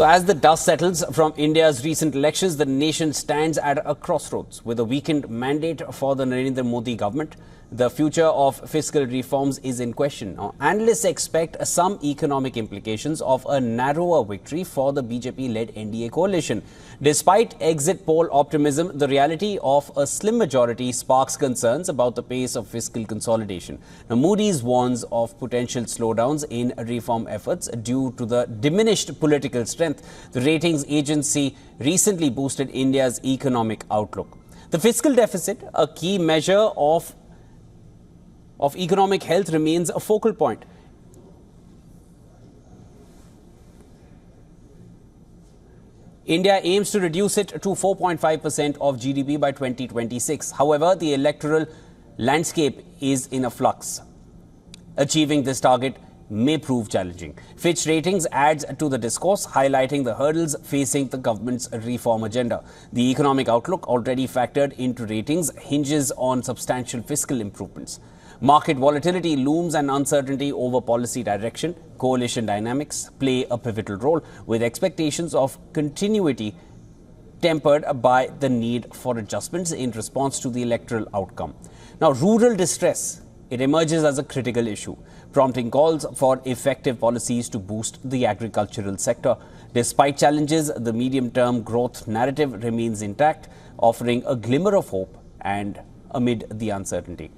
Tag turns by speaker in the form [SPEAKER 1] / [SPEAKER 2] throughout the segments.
[SPEAKER 1] So as the dust settles from India's recent elections, the nation stands at a crossroads. With a weakened mandate for the Narendra Modi government, the future of fiscal reforms is in question. Now, analysts expect some economic implications of a narrower victory for the BJP-led NDA coalition. Despite exit poll optimism, the reality of a slim majority sparks concerns about the pace of fiscal consolidation. Now, Moody's warns of potential slowdowns in reform efforts due to the diminished political strength. The ratings agency recently boosted India's economic outlook. The fiscal deficit, a key measure of economic health, remains a focal point. India aims to reduce it to 4.5% of GDP by 2026. However, the electoral landscape is in a flux. Achieving this target may prove challenging. Fitch Ratings adds to the discourse, highlighting the hurdles facing the government's reform agenda. The economic outlook, already factored into ratings, hinges on substantial fiscal improvements. Market volatility looms and uncertainty over policy direction. Coalition dynamics play a pivotal role, with expectations of continuity tempered by the need for adjustments in response to the electoral outcome. Now, rural distress, it emerges as a critical issue, prompting calls for effective policies to boost the agricultural sector. Despite challenges, the medium-term growth narrative remains intact, offering a glimmer of hope and amid the uncertainty.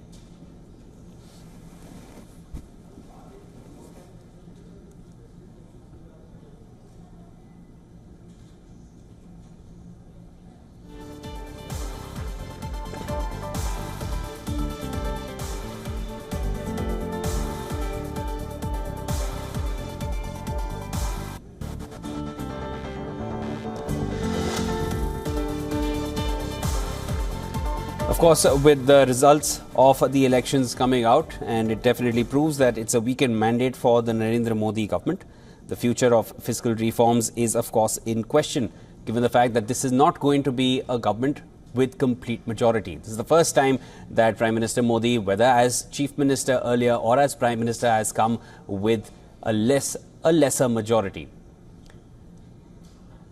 [SPEAKER 1] Of course, with the results of the elections coming out, and it definitely proves that it's a weakened mandate for the Narendra Modi government, the future of fiscal reforms is, of course, in question, given the fact that this is not going to be a government with complete majority. This is the first time that Prime Minister Modi, whether as Chief Minister earlier or as Prime Minister, has come with a lesser majority.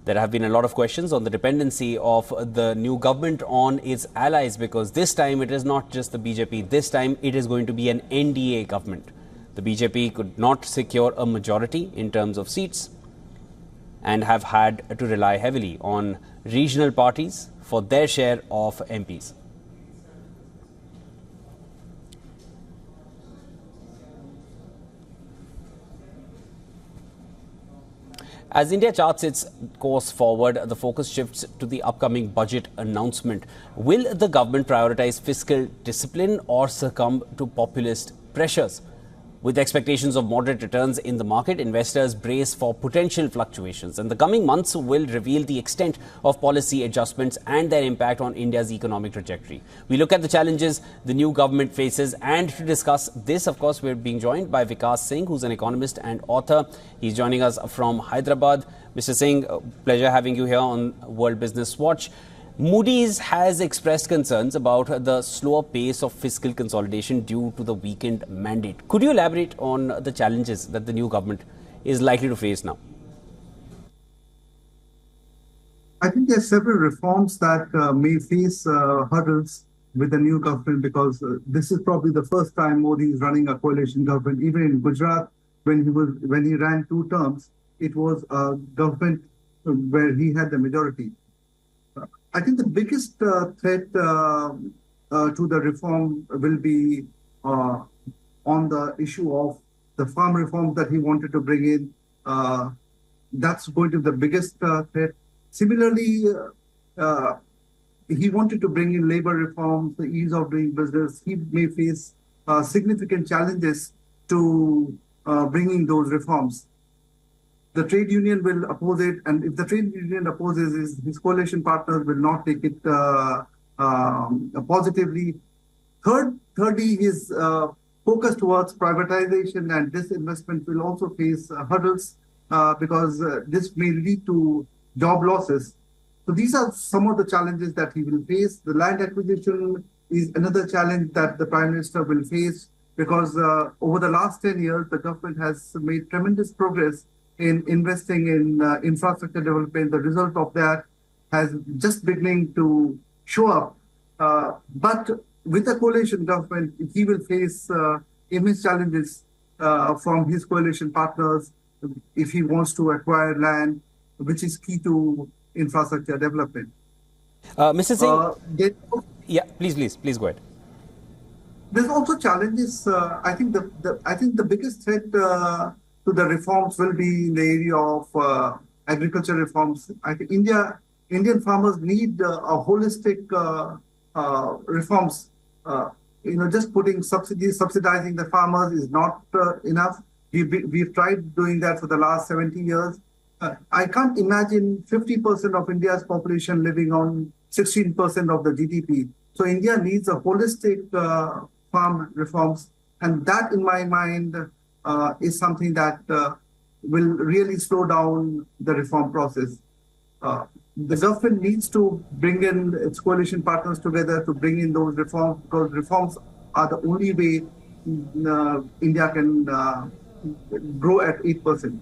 [SPEAKER 1] There have been a lot of questions on the dependency of the new government on its allies, because this time it is not just the BJP. This time it is going to be an NDA government. The BJP could not secure a majority in terms of seats and have had to rely heavily on regional parties for their share of MPs. As India charts its course forward, the focus shifts to the upcoming budget announcement. Will the government prioritize fiscal discipline or succumb to populist pressures? With expectations of moderate returns in the market, investors brace for potential fluctuations, and the coming months will reveal the extent of policy adjustments and their impact on India's economic trajectory. We look at the challenges the new government faces, and to discuss this, of course, we're being joined by Vikas Singh, who's an economist and author. He's joining us from Hyderabad. Mr. Singh, pleasure having you here on World Business Watch. Moody's has expressed concerns about the slower pace of fiscal consolidation due to the weakened mandate. Could you elaborate on the challenges that the new government is likely to face now?
[SPEAKER 2] I think there are several reforms that may face hurdles with the new government, because this is probably the first time Modi is running a coalition government. Even in Gujarat, when he ran 2 terms, it was a government where he had the majority. I think the biggest threat to the reform will be on the issue of the farm reforms that he wanted to bring in. That's going to be the biggest threat. Similarly, he wanted to bring in labor reforms, the ease of doing business. He may face significant challenges to bringing those reforms. The trade union will oppose it, and if the trade union opposes it, his coalition partners will not take it positively. Thirdly, his focus towards privatization and disinvestment will also face hurdles because this may lead to job losses. So these are some of the challenges that he will face. The land acquisition is another challenge that the Prime Minister will face, because over the last 10 years, the government has made tremendous progress in investing in infrastructure development. The result of that has just beginning to show up. But with a coalition government, he will face immense challenges from his coalition partners if he wants to acquire land, which is key to infrastructure development.
[SPEAKER 1] Mr. Singh, yeah, please go ahead.
[SPEAKER 2] There's also challenges. I think the biggest threat to the reforms will be in the area of agriculture reforms. I think Indian farmers need a holistic reforms. Just putting subsidizing the farmers is not enough. We've tried doing that for the last 70 years. I can't imagine 50% of India's population living on 16% of the GDP. So India needs a holistic farm reforms, and that, in my mind, is something that will really slow down the reform process. The government needs to bring in its coalition partners together to bring in those reforms, because reforms are the only way India can grow at 8%.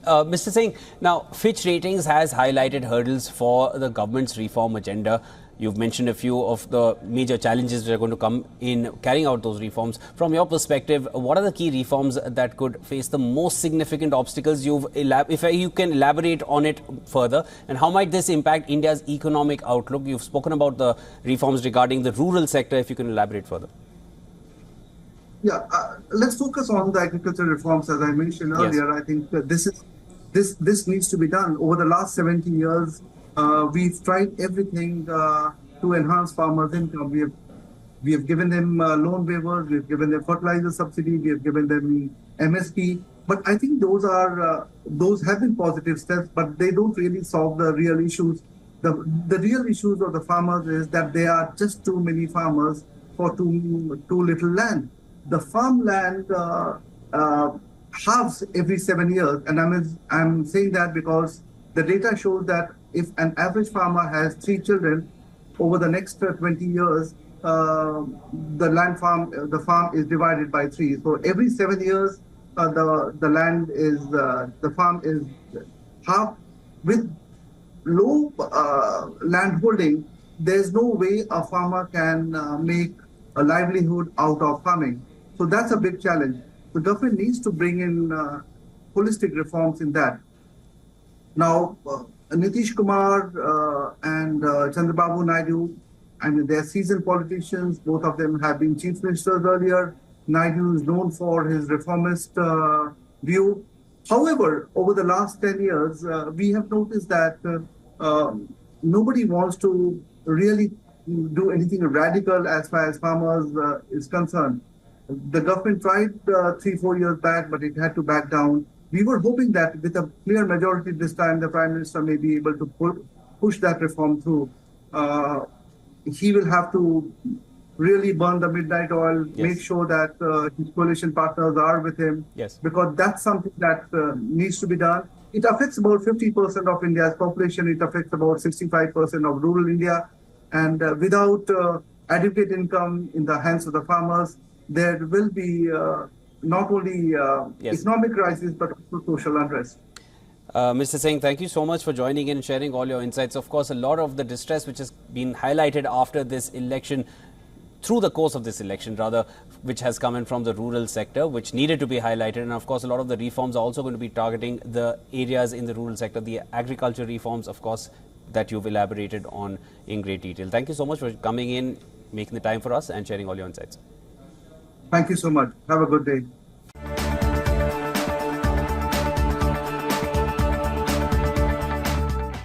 [SPEAKER 1] Mr. Singh, now Fitch Ratings has highlighted hurdles for the government's reform agenda. You've mentioned a few of the major challenges that are going to come in carrying out those reforms. From your perspective, what are the key reforms that could face the most significant obstacles? If you can elaborate on it further, and how might this impact India's economic outlook? You've spoken about the reforms regarding the rural sector. If you can elaborate further.
[SPEAKER 2] Yeah, let's focus on the agriculture reforms. As I mentioned earlier, yes. I think this needs to be done. Over the last 70 years, we've tried everything to enhance farmers' income. We have given them loan waivers, we've given them fertilizer subsidy, we have given them MSP. But I think those have been positive steps, but they don't really solve the real issues. The real issues of the farmers is that there are just too many farmers for too little land. The farmland halves every 7 years, and I'm saying that because the data shows that if an average farmer has 3 children, over the next 20 years, the farm is divided by 3. So every 7 years, the farm is half. With low land holding, there's no way a farmer can make a livelihood out of farming. So that's a big challenge. The government needs to bring in holistic reforms in that. Now, Nitish Kumar and Chandrababu Naidu, I mean, they're seasoned politicians. Both of them have been chief ministers earlier. Naidu is known for his reformist view. However, over the last 10 years, we have noticed that nobody wants to really do anything radical as far as farmers is concerned. The government tried 3-4 years back, but it had to back down. We were hoping that with a clear majority this time, the Prime Minister may be able to push that reform through. He will have to really burn the midnight oil, yes. Make sure that his coalition partners are with him,
[SPEAKER 1] yes.
[SPEAKER 2] Because that's something that needs to be done. It affects about 50% of India's population. It affects about 65% of rural India. And without adequate income in the hands of the farmers, there will be not only yes. economic crisis, but also social unrest.
[SPEAKER 1] Mr. Singh, thank you so much for joining in and sharing all your insights. Of course, a lot of the distress which has been highlighted after this election, through the course of this election rather, which has come in from the rural sector, which needed to be highlighted. And of course, a lot of the reforms are also going to be targeting the areas in the rural sector, the agriculture reforms, of course, that you've elaborated on in great detail. Thank you so much for coming in, making the time for us and sharing all your insights.
[SPEAKER 2] Thank you so much. Have a good day.